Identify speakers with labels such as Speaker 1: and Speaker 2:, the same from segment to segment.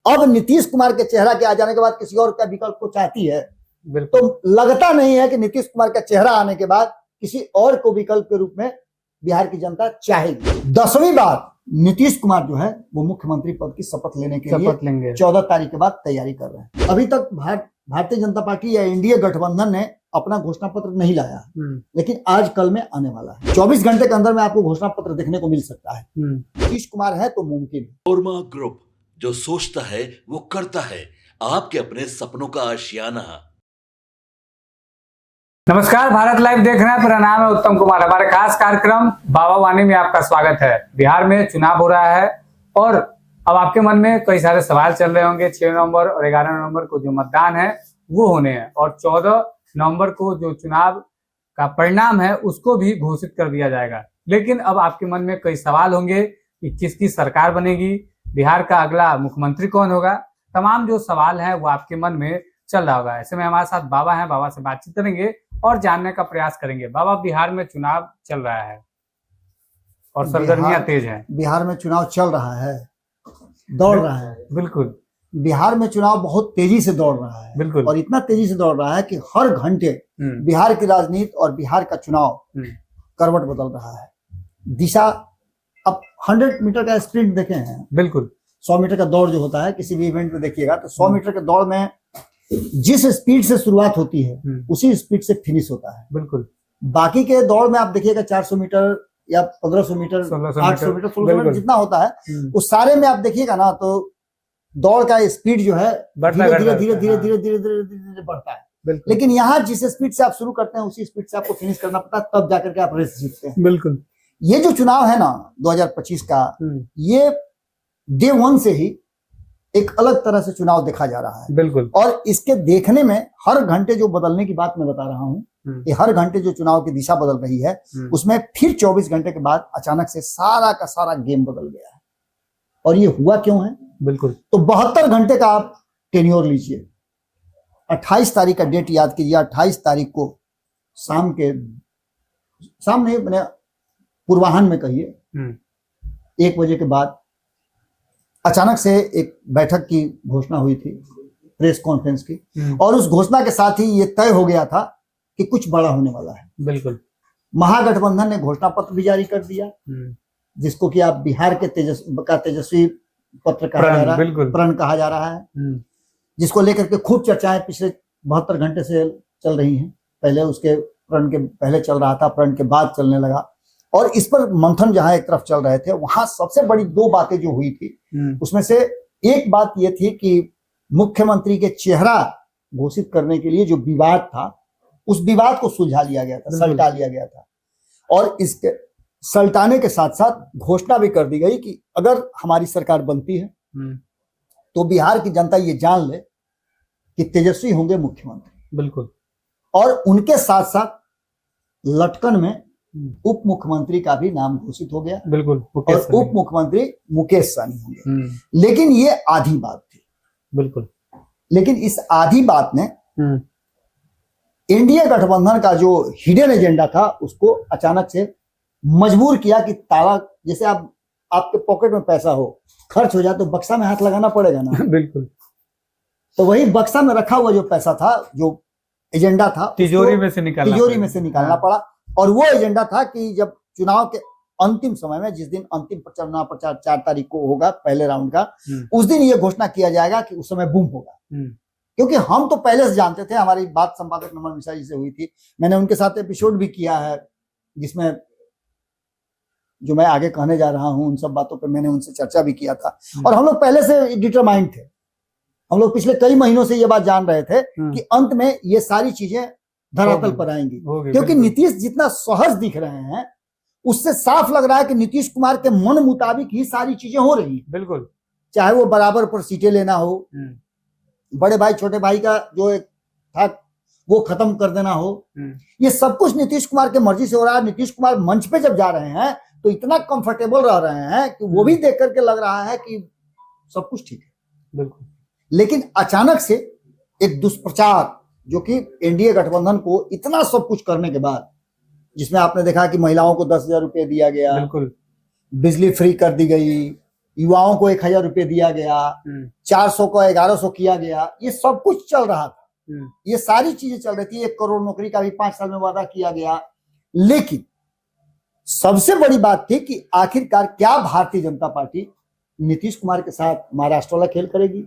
Speaker 1: अब नीतीश कुमार के चेहरा के आ जाने के बाद किसी और का विकल्प को चाहती है, तो लगता नहीं है कि नीतीश कुमार का चेहरा आने के बाद किसी और को विकल्प के रूप में बिहार की जनता चाहेगी। 10वीं बार नीतीश कुमार जो है वो मुख्यमंत्री पद की शपथ लेने के लिए 14 तारीख के बाद तैयारी कर रहे हैं। अभी तक भारतीय जनता पार्टी या एनडीए गठबंधन ने अपना घोषणा पत्र नहीं लाया, लेकिन आज कल में आने वाला है। 24 घंटे के अंदर में आपको घोषणा पत्र देखने को मिल सकता है। नीतीश कुमार है तो मुमकिन है।
Speaker 2: ओरमा ग्रुप, जो सोचता है वो करता है, आपके अपने सपनों का आशियाना।
Speaker 3: नमस्कार, भारत लाइव देख रहे हैं। मेरा नाम है उत्तम कुमार। हमारे खास कार्यक्रम बाबा वाणी में आपका स्वागत है। बिहार में चुनाव हो रहा है और अब आपके मन में कई सारे सवाल चल रहे होंगे। 6 नवंबर और 11 नवंबर को जो मतदान है वो होने हैं और 14 नवंबर को जो चुनाव का परिणाम है उसको भी घोषित कर दिया जाएगा। लेकिन अब आपके मन में कई सवाल होंगे कि किसकी सरकार बनेगी, बिहार का अगला मुख्यमंत्री कौन होगा। तमाम जो सवाल है वो आपके मन में चल रहा होगा। ऐसे में हमारे साथ बाबा हैं, बाबा से बातचीत करेंगे और जानने का प्रयास करेंगे। बाबा, बिहार में चुनाव चल रहा है और सरगर्मियां तेज हैं।
Speaker 1: बिहार में चुनाव चल रहा है, दौड़ रहा है।
Speaker 3: बिल्कुल,
Speaker 1: बिहार में चुनाव बहुत तेजी से दौड़ रहा है।
Speaker 3: बिल्कुल,
Speaker 1: और इतना तेजी से दौड़ रहा है कि हर घंटे बिहार की राजनीति और बिहार का चुनाव करवट बदल रहा है। दिशा, अब 100 मीटर का स्प्रिंट देखे हैं,
Speaker 3: बिल्कुल
Speaker 1: 100 मीटर का दौड़ जो होता है किसी भी इवेंट में देखिएगा तो 100 मीटर के दौड़ में जिस स्पीड से शुरुआत होती है उसी स्पीड से फिनिश होता है।
Speaker 3: बिल्कुल,
Speaker 1: बाकी के दौड़ में आप देखिएगा 400 मीटर या 1500 मीटर, 800 मीटर, 1600 मीटर जितना होता है उस सारे में आप देखिएगा ना तो दौड़ का स्पीड जो है धीरे धीरे धीरे धीरे धीरे धीरे धीरे धीरे बढ़ता है। लेकिन यहाँ जिस स्पीड से आप शुरू करते हैं उसी स्पीड से आपको फिनिश करना पड़ता है, तब जाकर के आप रेस जीतते हैं।
Speaker 3: बिल्कुल,
Speaker 1: ये जो चुनाव है ना 2025 का, ये डे 1 से ही एक अलग तरह से चुनाव देखा जा रहा है।
Speaker 3: बिल्कुल,
Speaker 1: और इसके देखने में हर घंटे जो बदलने की बात मैं बता रहा हूँ कि हर घंटे जो चुनाव की दिशा बदल रही है उसमें फिर 24 घंटे के बाद अचानक से सारा का सारा गेम बदल गया है। और ये हुआ क्यों है?
Speaker 3: बिल्कुल,
Speaker 1: तो 72 घंटे का आप टेन्योर लीजिए। 28 तारीख का डेट याद कीजिए। 28 तारीख को शाम नहीं, मैंने पूर्वाह्न में कहिए 1 बजे के बाद अचानक से एक बैठक की घोषणा हुई थी, प्रेस कॉन्फ्रेंस की, और उस घोषणा के साथ ही ये तय हो गया था कि कुछ बड़ा होने वाला है।
Speaker 3: बिल्कुल,
Speaker 1: महागठबंधन ने घोषणा पत्र भी जारी कर दिया जिसको कि आप बिहार के तेजस्वी पत्र कहा जा रहा है, प्रण कहा जा रहा है, जिसको लेकर के खूब चर्चाएं पिछले 72 घंटे से चल रही हैं। पहले उसके प्रण के पहले चल रहा था, प्रण के बाद चलने लगा। और इस पर मंथन जहां एक तरफ चल रहे थे वहां सबसे बड़ी 2 बातें जो हुई थी उसमें से एक बात ये थी कि मुख्यमंत्री के चेहरा घोषित करने के लिए जो विवाद था उस विवाद को सुलझा लिया गया था, सलटा लिया गया था। और इसके सलटाने के साथ साथ घोषणा भी कर दी गई कि अगर हमारी सरकार बनती है तो बिहार की जनता ये जान ले कि तेजस्वी होंगे मुख्यमंत्री।
Speaker 3: बिल्कुल,
Speaker 1: और उनके साथ साथ लटकन में उप मुख्यमंत्री का भी नाम घोषित हो गया।
Speaker 3: बिल्कुल,
Speaker 1: और उप मुख्यमंत्री मुकेश सहनी होंगे। लेकिन ये आधी बात थी।
Speaker 3: बिल्कुल,
Speaker 1: लेकिन इस आधी बात ने एनडीए गठबंधन का जो हिडन एजेंडा था उसको अचानक से मजबूर किया कि ताला, जैसे आपके पॉकेट में पैसा हो, खर्च हो जाए तो बक्सा में हाथ लगाना पड़ेगा ना।
Speaker 3: बिल्कुल,
Speaker 1: तो वही बक्सा में रखा हुआ जो पैसा था, जो एजेंडा था,
Speaker 3: तिजोरी में से निकालना
Speaker 1: पड़ा। और वो एजेंडा था कि जब चुनाव के अंतिम समय में, जिस दिन अंतिम चुनाव प्रचार 4 तारीख को होगा पहले राउंड का, उस दिन ये घोषणा किया जाएगा कि उस समय बूम होगा। क्योंकि हम तो पहले से जानते थे, हमारी बात संपादक नमन मिश्रा जी से हुई थी, मैंने उनके साथ एपिसोड भी किया है जिसमें जो मैं आगे कहने जा रहा हूं उन सब बातों पे मैंने उनसे चर्चा भी किया था। और हम लोग पहले से डिटरमाइंड थे। हम लोग पिछले कई महीनों से ये बात जान रहे थे कि अंत में ये सारी चीजें धरातल पर आएंगी। क्योंकि नीतीश जितना सहज दिख रहे हैं उससे साफ लग रहा है कि नीतीश कुमार के मन मुताबिक ही सारी चीजें हो रही हैं।
Speaker 3: बिल्कुल,
Speaker 1: चाहे वो बराबर पर सीटें लेना हो, बड़े भाई छोटे भाई का जो एक था वो खत्म कर देना हो, ये सब कुछ नीतीश कुमार के मर्जी से हो रहा है। नीतीश कुमार मंच पे जब जा रहे हैं तो इतना कंफर्टेबल रह रहे हैं कि वो भी देख करके लग रहा है कि सब कुछ ठीक है।
Speaker 3: बिल्कुल,
Speaker 1: लेकिन अचानक से एक दुष्प्रचार जो कि एनडीए गठबंधन को इतना सब कुछ करने के बाद, जिसमें आपने देखा कि महिलाओं को 10,000 रुपए दिया गया,
Speaker 3: बिल्कुल,
Speaker 1: बिजली फ्री कर दी गई, युवाओं को 1000 रुपये दिया गया, 400 को 1100 किया गया, ये सब कुछ चल रहा था। ये सारी चीजें चल रही थी। 1 करोड़ नौकरी का भी 5 साल में वादा किया गया। लेकिन सबसे बड़ी बात थी कि आखिरकार क्या भारतीय जनता पार्टी नीतीश कुमार के साथ महाराष्ट्र वाला खेल करेगी,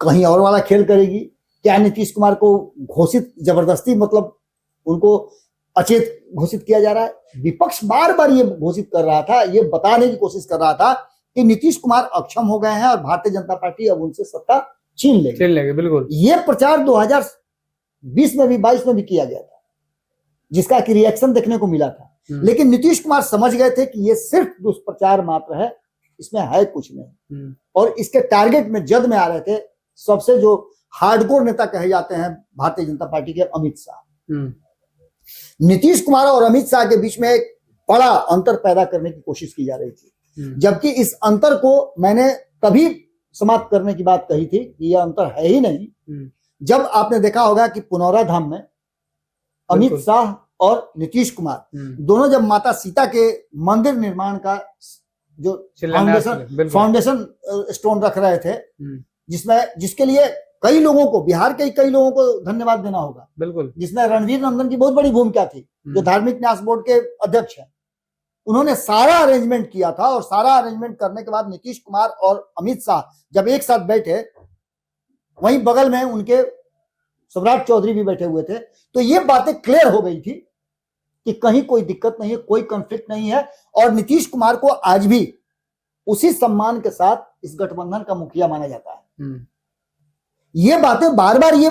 Speaker 1: कहीं और वाला खेल करेगी? क्या नीतीश कुमार को घोषित जबरदस्ती, मतलब उनको अचेत घोषित किया जा रहा है? विपक्ष बार बार ये घोषित कर रहा था, ये बताने की कोशिश कर रहा था कि नीतीश कुमार अक्षम हो गए हैं और भारतीय जनता पार्टी अब उनसे सत्ता छीन लेगी।
Speaker 3: बिल्कुल।
Speaker 1: ये प्रचार 2020 में भी 22 में भी किया गया था, जिसका कि रिएक्शन देखने को मिला था। लेकिन नीतीश कुमार समझ गए थे कि ये सिर्फ दुष्प्रचार मात्र है, इसमें है कुछ नहीं। और इसके टारगेट में जद में आ रहे थे सबसे जो हार्डकोर नेता कहे जाते हैं भारतीय जनता पार्टी के, अमित शाह। नीतीश कुमार और अमित शाह के बीच में एक बड़ा अंतर पैदा करने की कोशिश की जा रही थी, जबकि इस अंतर को मैंने तभी समाप्त करने की बात कही थी कि यह अंतर है ही नहीं, जब आपने देखा होगा कि पुनौरा धाम में अमित शाह और नीतीश कुमार दोनों जब माता सीता के मंदिर निर्माण का जो फाउंडेशन स्टोन रख रहे थे, जिसके लिए कई लोगों को, बिहार के कई लोगों को धन्यवाद देना होगा।
Speaker 3: बिल्कुल।
Speaker 1: जिसमें रणवीर नंदन की बहुत बड़ी भूमिका थी, जो धार्मिक न्यास बोर्ड के अध्यक्ष हैं। उन्होंने सारा अरेंजमेंट किया था और सारा अरेंजमेंट करने के बाद नीतीश कुमार और अमित शाह जब एक साथ बैठे, वहीं बगल में उनके सम्राट चौधरी भी बैठे हुए थे, तो ये बातें क्लियर हो गई थी कि कहीं कोई दिक्कत नहीं है, कोई कॉन्फ्लिक्ट नहीं है। और नीतीश कुमार को आज भी उसी सम्मान के साथ इस गठबंधन का मुखिया माना जाता है। ये बातें बार बार ये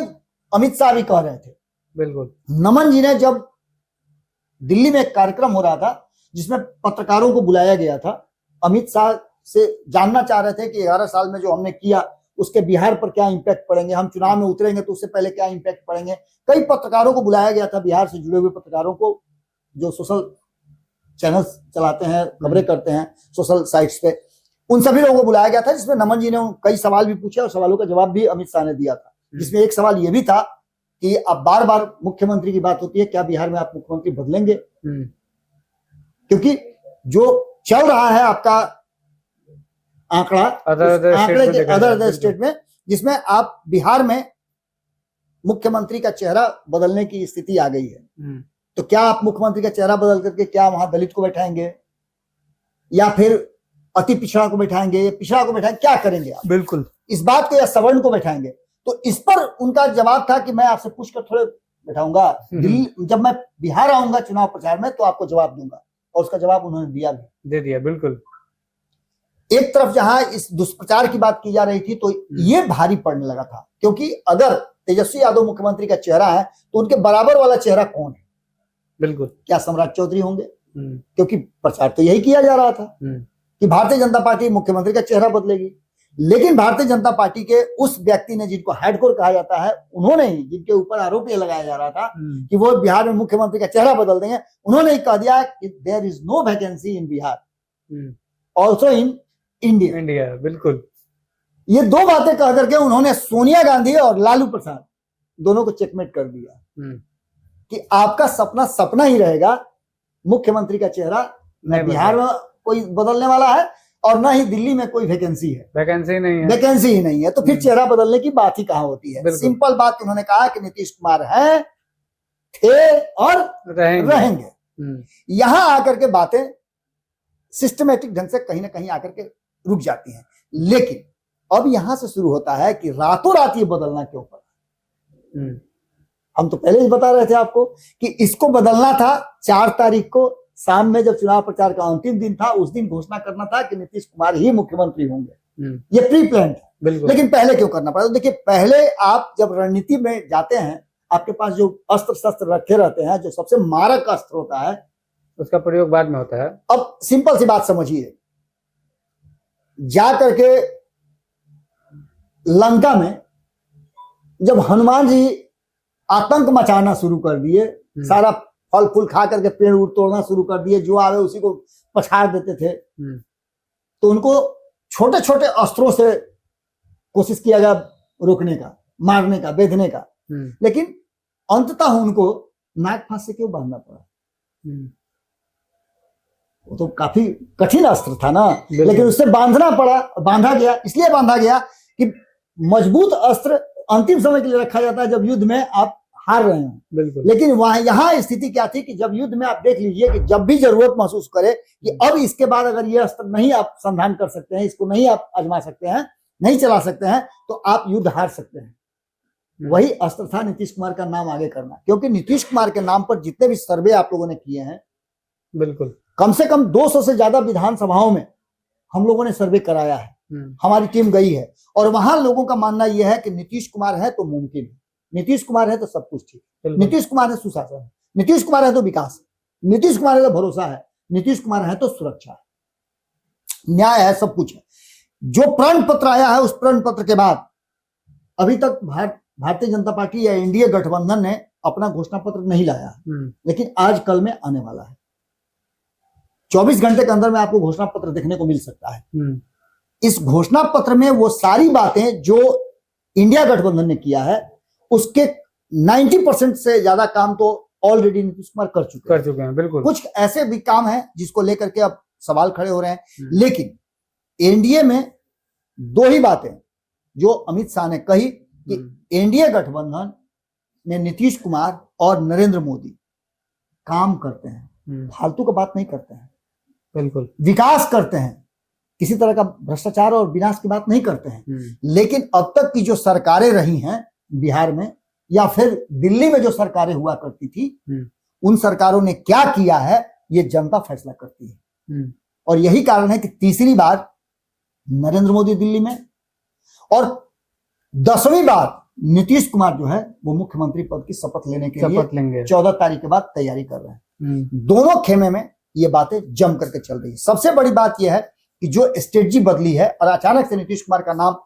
Speaker 1: अमित शाह भी कह रहे थे।
Speaker 3: बिल्कुल।
Speaker 1: नमन जी ने जब दिल्ली में एक कार्यक्रम हो रहा था जिसमें पत्रकारों को बुलाया गया था, अमित शाह से जानना चाह रहे थे कि 11 साल में जो हमने किया उसके बिहार पर क्या इंपैक्ट पड़ेंगे, हम चुनाव में उतरेंगे तो उससे पहले क्या इंपैक्ट पड़ेंगे। कई पत्रकारों को बुलाया गया था, बिहार से जुड़े हुए पत्रकारों को, जो सोशल चैनल्स चलाते हैं, खबरें करते हैं सोशल साइट्स पे, उन सभी लोगों को बुलाया गया था, जिसमें नमन जी ने कई सवाल भी पूछे और सवालों का जवाब भी अमित शाह ने दिया था। जिसमें एक सवाल यह भी था कि अब बार बार मुख्यमंत्री की बात होती है, क्या बिहार में आप मुख्यमंत्री बदलेंगे? क्योंकि जो चल रहा है आपका आंकड़ा अदर स्टेट में, जिसमें आप बिहार में मुख्यमंत्री का चेहरा बदलने की स्थिति आ गई है, तो क्या आप मुख्यमंत्री का चेहरा बदल करके क्या वहां दलित को बैठाएंगे या फिर अति पिछड़ा को बैठाएंगे, या पिछड़ा को बैठाएंगे, क्या करेंगे आप?
Speaker 3: बिल्कुल।
Speaker 1: इस बात को, या सवर्ण को बैठाएंगे? तो इस पर उनका जवाब था कि मैं आपसे पूछकर थोड़े बैठाऊंगा, दिल्ली जब मैं बिहार आऊंगा चुनाव प्रचार में तो आपको जवाब दूंगा। और उसका जवाब उन्होंने दिया भी, दे दिया। बिल्कुल। एक तरफ जहां इस दुष्प्रचार की बात की जा रही थी तो ये भारी पड़ने लगा था, क्योंकि अगर तेजस्वी यादव मुख्यमंत्री का चेहरा है तो उनके बराबर वाला चेहरा कौन है? बिल्कुल। क्या सम्राट चौधरी होंगे? क्योंकि प्रचार तो यही किया जा रहा था कि भारतीय जनता पार्टी मुख्यमंत्री का चेहरा बदलेगी। लेकिन भारतीय जनता पार्टी के उस व्यक्ति ने, जिनको हेडकोर कहा जाता है, उन्होंने ही, जिनके ऊपर आरोप ये लगाया जा रहा था कि वो बिहार में मुख्यमंत्री का चेहरा बदल देंगे, उन्होंने ही कह दिया कि there is no vacancy in Bihar also in India. बिल्कुल। ये दो बातें कह करके उन्होंने सोनिया गांधी और लालू प्रसाद दोनों को चेकमेट कर दिया कि आपका सपना सपना ही रहेगा, मुख्यमंत्री का चेहरा न बिहार में कोई बदलने वाला है और ना ही दिल्ली में कोई वैकेंसी है, वैकेंसी ही नहीं है, तो फिर चेहरा बदलने की बात ही कहां होती है। सिंपल बात उन्होंने कहा कि नीतीश कुमार हैं, थे और रहेंगे। यहां आकर के बातें सिस्टमेटिक ढंग से कहीं ना कहीं आकर के रुक जाती हैं। लेकिन अब यहां से शुरू होता है कि रातों रात ये बदलना क्यों पड़ा। हम तो पहले ही बता रहे थे आपको कि इसको बदलना था 4 तारीख को शाम में, जब चुनाव प्रचार का अंतिम दिन था, उस दिन घोषणा करना था कि नीतीश कुमार ही मुख्यमंत्री होंगे। ये प्री प्लान था। लेकिन पहले क्यों करना पड़ा? तो देखिए, पहले आप जब रणनीति में जाते हैं, आपके पास जो अस्त्र शस्त्र रखे रहते हैं, जो सबसे मारक अस्त्र होता है, उसका प्रयोग बाद में होता है। अब सिंपल सी बात समझिए, जा करके लंका में जब हनुमान जी आतंक मचाना शुरू कर दिए, सारा फल फूल खा करके पेड़ उड़ तोड़ना शुरू कर दिए, जो आवे उसी को पछाड़ देते थे, तो उनको छोटे छोटे अस्त्रों से कोशिश किया गया रोकने का, मारने का, बेधने का। लेकिन अंततः उनको नाग फांस से क्यों बांधना पड़ा? वो तो काफी कठिन अस्त्र था ना, लेकिन उससे बांधा गया। इसलिए बांधा गया कि मजबूत अस्त्र अंतिम समय के लिए रखा जाता है जब युद्ध में आप हार रहे हैं। लेकिन वहां यहाँ स्थिति क्या थी कि जब युद्ध में आप देख लीजिए कि जब भी जरूरत महसूस करे कि अब इसके बाद अगर ये अस्त्र नहीं आप संधान कर सकते हैं, इसको नहीं आप आजमा सकते हैं, नहीं चला सकते हैं, तो आप युद्ध हार सकते हैं। वही अस्त्र था नीतीश कुमार का नाम आगे करना, क्योंकि नीतीश कुमार के नाम पर जितने भी सर्वे आप लोगों ने किए हैं,
Speaker 3: बिल्कुल
Speaker 1: कम से कम 200 से ज्यादा विधानसभाओं में हम लोगों ने सर्वे कराया है, हमारी टीम गई है, और वहां लोगों का मानना यह है कि नीतीश कुमार है तो मुमकिन है, नीतीश कुमार है तो सब कुछ ठीक है, नीतीश कुमार है सुशासन है, नीतीश कुमार है तो विकास है, नीतीश कुमार है तो भरोसा है, नीतीश कुमार है तो सुरक्षा है, न्याय है, सब कुछ है। जो प्रण पत्र आया है, उस प्रण पत्र के बाद अभी तक भारतीय जनता पार्टी या एनडीए गठबंधन ने अपना घोषणा पत्र नहीं लाया, लेकिन आज कल में आने वाला है। 24 घंटे के अंदर में आपको घोषणा पत्र देखने को मिल सकता है। इस घोषणा पत्र में वो सारी बातें जो इंडिया गठबंधन ने किया है, उसके 90% से ज्यादा काम तो ऑलरेडी नीतीश कुमार कर चुके हैं। बिल्कुल, कुछ ऐसे भी काम है जिसको लेकर के अब सवाल खड़े हो रहे हैं। लेकिन एनडीए में 2 ही बातें जो अमित शाह ने कही कि एनडीए गठबंधन में नीतीश कुमार और नरेंद्र मोदी काम करते हैं, फालतू का बात नहीं करते हैं, बिल्कुल विकास करते हैं, किसी तरह का भ्रष्टाचार और विनाश की बात नहीं करते हैं। लेकिन अब तक की जो सरकारें रही हैं बिहार में या फिर दिल्ली में जो सरकारें हुआ करती थी, उन सरकारों ने क्या किया है ये जनता फैसला करती है। और यही कारण है कि तीसरी बार नरेंद्र मोदी दिल्ली में और 10वीं बार नीतीश कुमार जो है वो मुख्यमंत्री पद की शपथ लेने के लिए 14 तारीख के बाद तैयारी कर रहे हैं। दोनों खेमे में ये बातें जम करके चल रही है। सबसे बड़ी बात यह है कि जो स्ट्रेटजी बदली है और अचानक से नीतीश कुमार का नाम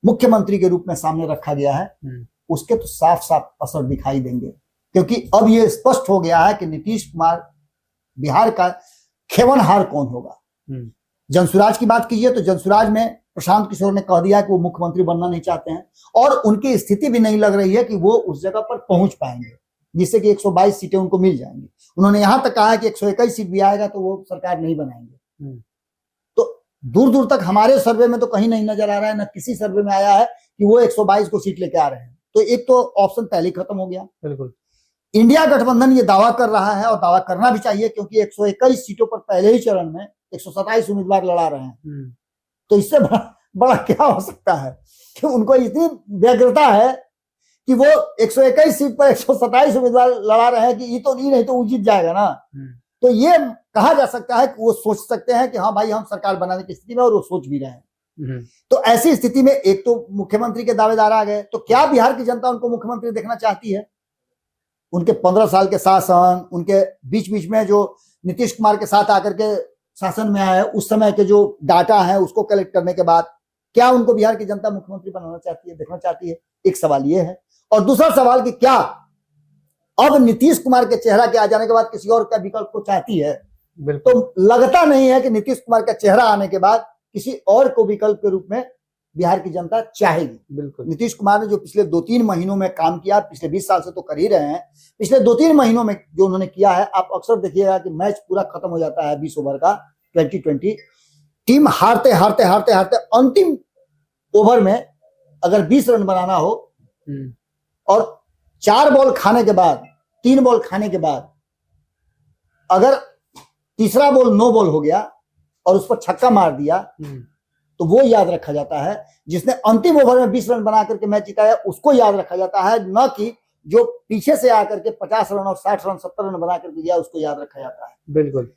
Speaker 1: मुख्यमंत्री के रूप में सामने रखा गया है, उसके तो साफ साफ असर दिखाई देंगे, क्योंकि अब ये स्पष्ट हो गया है कि नीतीश कुमार बिहार का खेवनहार कौन होगा। जनसुराज की बात कीजिए तो जनसुराज में प्रशांत किशोर ने कह दिया कि वो मुख्यमंत्री बनना नहीं चाहते हैं, और उनकी स्थिति भी नहीं लग रही है कि वो उस जगह पर पहुंच पाएंगे जिससे कि 122 सीटें उनको मिल जाएंगी। उन्होंने यहां तक कहा है कि 121 सीट भी आएगा तो वो सरकार नहीं बनाएंगे। तो दूर दूर तक हमारे सर्वे में तो कहीं नहीं नजर आ रहा है, ना किसी सर्वे में आया है कि वो 122 को सीट लेके आ रहे हैं। तो एक तो ऑप्शन पहले ही खत्म हो गया। बिल्कुल, इंडिया गठबंधन ये दावा कर रहा है और दावा करना भी चाहिए, क्योंकि 121 सीटों पर पहले ही चरण में 127 उम्मीदवार लड़ा रहे हैं। तो इससे बड़ा क्या हो सकता है कि उनको इतनी व्यग्रता है कि वो 121 सीट पर 127 उम्मीदवार लड़ा रहे हैं कि ये तो नहीं तो वो जीत जाएगा ना। तो ये कहा जा सकता है कि वो सोच सकते हैं कि हाँ भाई हम सरकार बनाने की स्थिति में, और वो सोच भी रहे हैं। तो ऐसी स्थिति में एक तो मुख्यमंत्री के दावेदार आ गए, तो क्या बिहार की जनता उनको मुख्यमंत्री देखना चाहती है? उनके 15 साल के शासन, उनके बीच बीच में जो नीतीश कुमार के साथ आकर के शासन में आया है, उस समय के जो डाटा है उसको कलेक्ट करने के बाद क्या उनको बिहार की जनता मुख्यमंत्री बनाना चाहती है, देखना चाहती है? एक सवाल ये है। और दूसरा सवाल कि क्या अब नीतीश कुमार के चेहरा के आ जाने के बाद किसी और का विकल्प को चाहती है? तो लगता नहीं है कि नीतीश कुमार का चेहरा आने के बाद किसी और को विकल्प के रूप में बिहार की जनता चाहेगी। बिल्कुल, नीतीश कुमार ने जो पिछले 2-3 महीनों में काम किया, पिछले 20 साल से तो कर ही रहे हैं, पिछले 2-3 महीनों में जो उन्होंने किया है, आप अक्सर देखिएगा कि मैच पूरा खत्म हो जाता है 20 ओवर का 2020, टीम हारते हारते हारते हारते अंतिम ओवर में अगर 20 रन बनाना हो और 4 बॉल खाने के बाद, 3 बॉल खाने के बाद अगर तीसरा बॉल नो बॉल हो गया और उस पर छक्का मार दिया, तो वो याद रखा जाता है। जिसने अंतिम ओवर में 20 रन बना करके मैच जिताया उसको याद रखा जाता है, न कि जो पीछे से आकर के 50 रन और 60 रन 70 रन बना करके दिया उसको याद रखा जाता है। बिल्कुल,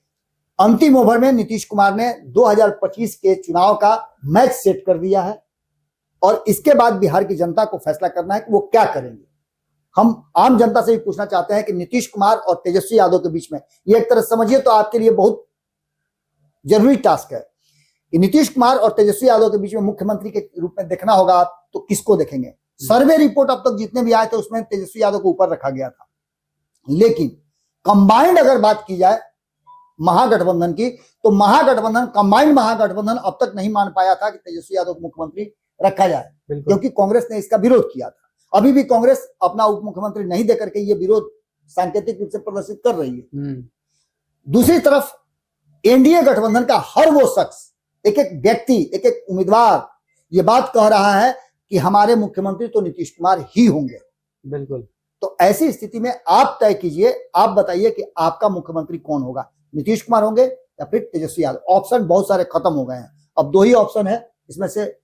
Speaker 1: अंतिम ओवर में नीतीश कुमार ने 2025 के चुनाव का मैच सेट कर दिया है, और इसके बाद बिहार की जनता को फैसला करना है कि वो क्या करेंगे। हम आम जनता से भी पूछना चाहते हैं कि नीतीश कुमार और तेजस्वी यादव के बीच में, ये एक तरह समझिए तो आपके लिए बहुत जरूरी टास्क है कि नीतीश कुमार और तेजस्वी यादव के बीच में मुख्यमंत्री के रूप में देखना होगा, तो किसको देखेंगे? सर्वे रिपोर्ट अब तक जितने भी आए थे उसमें तेजस्वी यादव को ऊपर रखा गया था, लेकिन कंबाइंड अगर बात की जाए महागठबंधन की, तो महागठबंधन, कंबाइंड महागठबंधन अब तक नहीं मान पाया था कि तेजस्वी यादव को मुख्यमंत्री रखा जाए, क्योंकि कांग्रेस ने इसका विरोध किया था। अभी भी कांग्रेस अपना उप मुख्यमंत्री नहीं देकर के ये विरोध सांकेतिक रूप से प्रदर्शित कर रही है। दूसरी तरफ एनडीए गठबंधन का हर वो शख्स, एक एक व्यक्ति, एक एक उम्मीदवार ये बात कह रहा है कि हमारे मुख्यमंत्री तो नीतीश कुमार ही होंगे।
Speaker 3: बिल्कुल।
Speaker 1: तो ऐसी स्थिति में आप तय कीजिए, आप बताइए कि आपका मुख्यमंत्री कौन होगा, नीतीश कुमार होंगे या फिर तेजस्वी यादव। ऑप्शन बहुत सारे खत्म हो गए हैं, अब 2 ही ऑप्शन है, इसमें से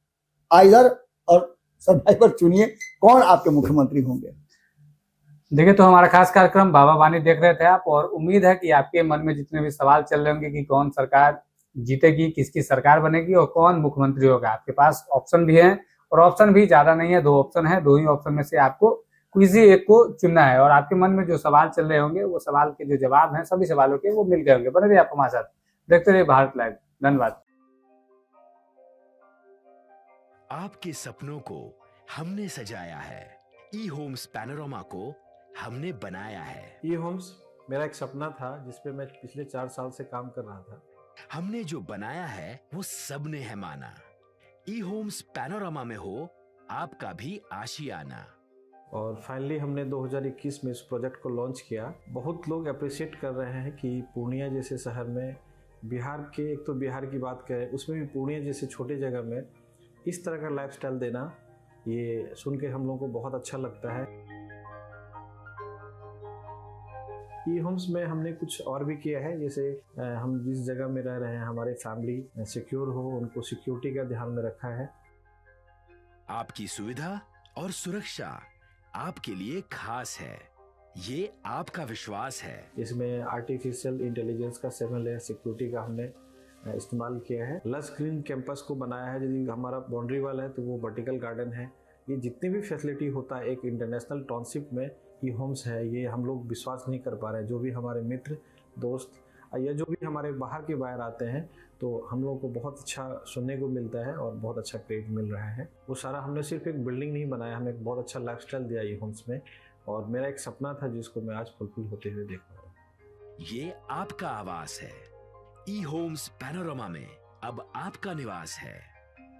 Speaker 1: आइदर और सर्वाइवर चुनिए, कौन आपके मुख्यमंत्री होंगे।
Speaker 3: देखिए, तो हमारा खास कार्यक्रम बाबा वाणी देख रहे थे आप, और उम्मीद है कि आपके मन में जितने भी सवाल चल रहे होंगे कि कौन सरकार जीतेगी, किसकी सरकार बनेगी और कौन मुख्यमंत्री होगा, आपके पास ऑप्शन भी है, और ऑप्शन भी ज्यादा नहीं है, 2 ऑप्शन है। 2 ही ऑप्शन में से आपको किसी एक को चुनना है, और आपके मन में जो सवाल चल रहे होंगे वो सवाल के जो जवाब हैं सभी सवालों के वो मिल गए होंगे। बने रहिए आप हमारे साथ, देखते रहिए भारत लाइव। धन्यवाद।
Speaker 4: आपके सपनों को हमने सजाया है, ई होम्स पैनोरामा को हमने बनाया है।
Speaker 5: ई होम्स मेरा एक सपना था जिसपे मैं पिछले 4 साल से काम कर रहा था।
Speaker 4: हमने जो बनाया है वो सबने है माना। ई होम्स पैनोरामा में हो आपका भी आशियाना।
Speaker 5: और फाइनली हमने 2021 में इस प्रोजेक्ट को लॉन्च किया। बहुत लोग अप्रिशिएट कर रहे हैं कि पूर्णिया जैसे शहर में, बिहार के, एक तो बिहार की बात करें उसमें भी पूर्णिया जैसे छोटे जगह में इस तरह का लाइफस्टाइल देना, ये सुन के हम लोगों को बहुत अच्छा लगता है। ई होम्स में हमने कुछ और भी किया है, जैसे हम जिस जगह में रह रहे हैं हमारे फैमिली सिक्योर हो, उनको सिक्योरिटी का ध्यान में रखा है।
Speaker 4: आपकी सुविधा और सुरक्षा आपके लिए खास है, ये आपका विश्वास है।
Speaker 5: इसमें आर्टिफिशियल इंटेलिजेंस का 7 लेयर सिक्योरिटी का हमने इस्तेमाल किया है। लस ग्रीन कैंपस को बनाया है, यदि हमारा बाउंड्री वाल है तो वो वर्टिकल गार्डन है। ये जितनी भी फैसिलिटी होता है एक इंटरनेशनल टाउनशिप में ई होम्स है, ये हम लोग विश्वास नहीं कर पा रहे हैं। जो भी हमारे मित्र दोस्त या जो भी हमारे बाहर के बाहर आते हैं तो हम लोगों को बहुत अच्छा सुनने को मिलता है और बहुत अच्छा क्रेडिट मिल रहा है। वो सारा हमने सिर्फ एक बिल्डिंग नहीं बनाया, हमें एक बहुत अच्छा लाइफस्टाइल दिया ई होम्स में, और मेरा एक सपना था जिसको मैं आज फुलफिल होते हुए देख रहा हूँ।
Speaker 4: ये आपका आवास है। ई होम्स पैनोरामा में अब आपका निवास है।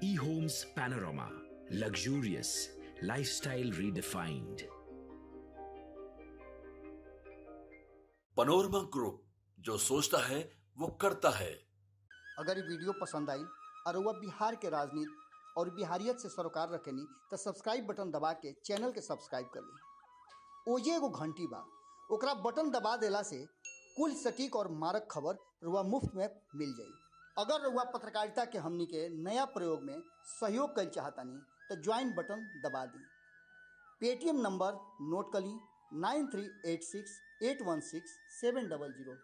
Speaker 4: E homes panorama, luxurious lifestyle redefined.
Speaker 2: Panorama group, जो सोचता है वो करता है।
Speaker 1: अगर ये वीडियो पसंद आई और वह बिहार के राजनीति और बिहारियत से सरोकार रखेनी तो सब्सक्राइब बटन दबा के चैनल के सब्सक्राइब कर ली। ओजे एगो घंटी बा, ओकरा बटन दबा देला से कुल सटीक और मारक खबर रुआ मुफ्त में मिल जाई। अगर रुआ पत्रकारिता के हमनी के नया प्रयोग में सहयोग कर चाहतानी तो ज्वाइन बटन दबा दी। पेटीएम नंबर नोट कर ली 9386816700।